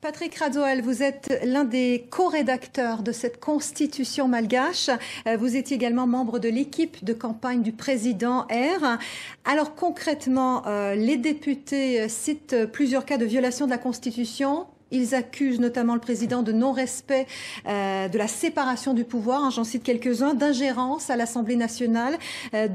Patrick Radzoel, vous êtes l'un des co-rédacteurs de cette constitution malgache. Vous étiez également membre de l'équipe de campagne du président R. Alors concrètement, les députés citent plusieurs cas de violation de la Constitution. Ils accusent notamment le président de non-respect de la séparation du pouvoir, j'en cite quelques-uns, d'ingérence à l'Assemblée nationale,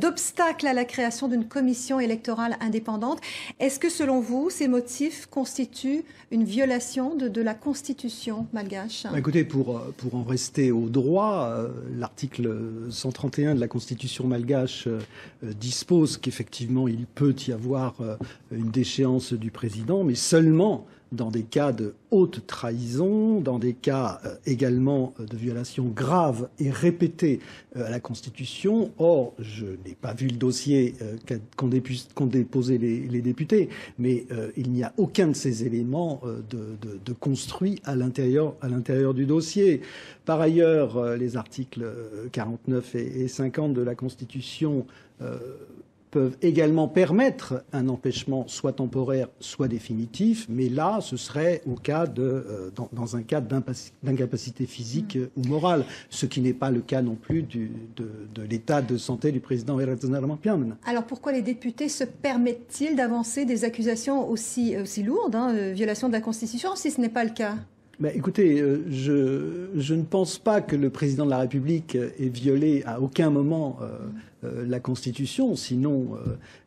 d'obstacles à la création d'une commission électorale indépendante. Est-ce que selon vous, ces motifs constituent une violation de la Constitution malgache? Écoutez, pour en rester au droit, l'article 131 de la Constitution malgache dispose qu'effectivement il peut y avoir une déchéance du président, mais seulement dans des cas de haute trahison, dans des cas également de violation grave et répétée à la Constitution. Or, je n'ai pas vu le dossier qu'ont déposé les députés, mais il n'y a aucun de ces éléments de construit à l'intérieur du dossier. Par ailleurs, les articles 49 et 50 de la Constitution peuvent également permettre un empêchement soit temporaire, soit définitif, mais là, ce serait dans un cas d'incapacité physique ou morale, ce qui n'est pas le cas non plus de l'état de santé du président Eradzenarl Mampian. Alors pourquoi les députés se permettent-ils d'avancer des accusations aussi lourdes, violation de la Constitution, si ce n'est pas le cas ? Écoutez, je ne pense pas que le président de la République ait violé à aucun moment la Constitution, sinon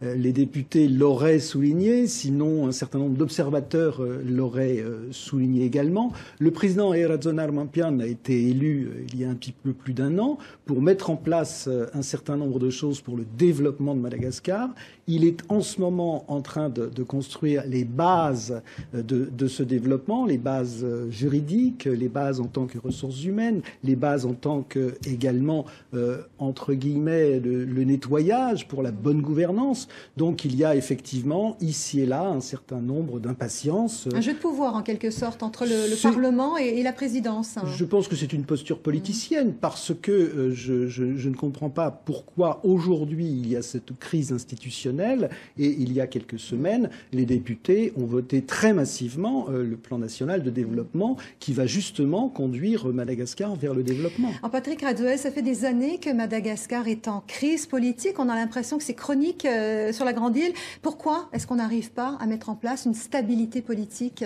les députés l'auraient souligné, sinon un certain nombre d'observateurs l'auraient souligné également. Le président Eradzenarl Mampian a été élu il y a un petit peu plus d'un an pour mettre en place un certain nombre de choses pour le développement de Madagascar. Il est en ce moment en train de construire les bases de ce développement, les bases juridiques, les bases en tant que ressources humaines, les bases en tant que également, entre guillemets, le nettoyage pour la bonne gouvernance. Donc il y a effectivement ici et là un certain nombre d'impatiences. Un jeu de pouvoir en quelque sorte entre le Parlement et la présidence. Je pense que c'est une posture politicienne parce que je ne comprends pas pourquoi aujourd'hui il y a cette crise institutionnelle et il y a quelques semaines les députés ont voté très massivement le plan national de développement qui va justement conduire Madagascar vers le développement. Alors Patrick Radzoel, ça fait des années que Madagascar est en crise politique. On a l'impression que c'est chronique sur la Grande Île. Pourquoi est-ce qu'on n'arrive pas à mettre en place une stabilité politique?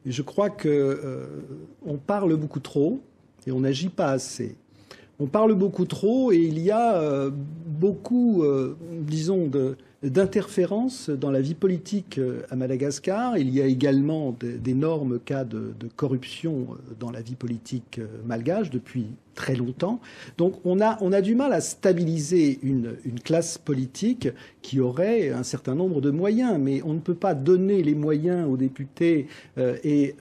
Je crois qu'on parle beaucoup trop et on n'agit pas assez. On parle beaucoup trop et il y a beaucoup, disons, d'interférences dans la vie politique à Madagascar. Il y a également d'énormes cas de corruption dans la vie politique malgache depuis très longtemps. Donc on a du mal à stabiliser une classe politique qui aurait un certain nombre de moyens, mais on ne peut pas donner les moyens aux députés et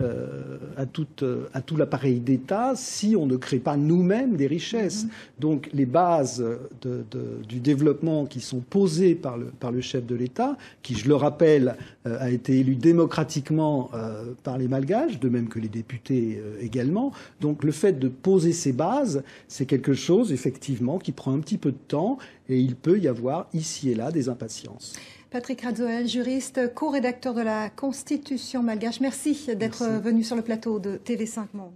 à tout l'appareil d'État si on ne crée pas nous-mêmes des richesses. Donc les bases du développement qui sont posées par le chef de l'État, qui, je le rappelle, a été élu démocratiquement par les Malgaches, de même que les députés également. Donc le fait de poser ces bases, c'est quelque chose, effectivement, qui prend un petit peu de temps et il peut y avoir ici et là des impatiences. Patrick Radzoel, juriste, co-rédacteur de la Constitution malgache. Merci d'être venu sur le plateau de TV5 Monde.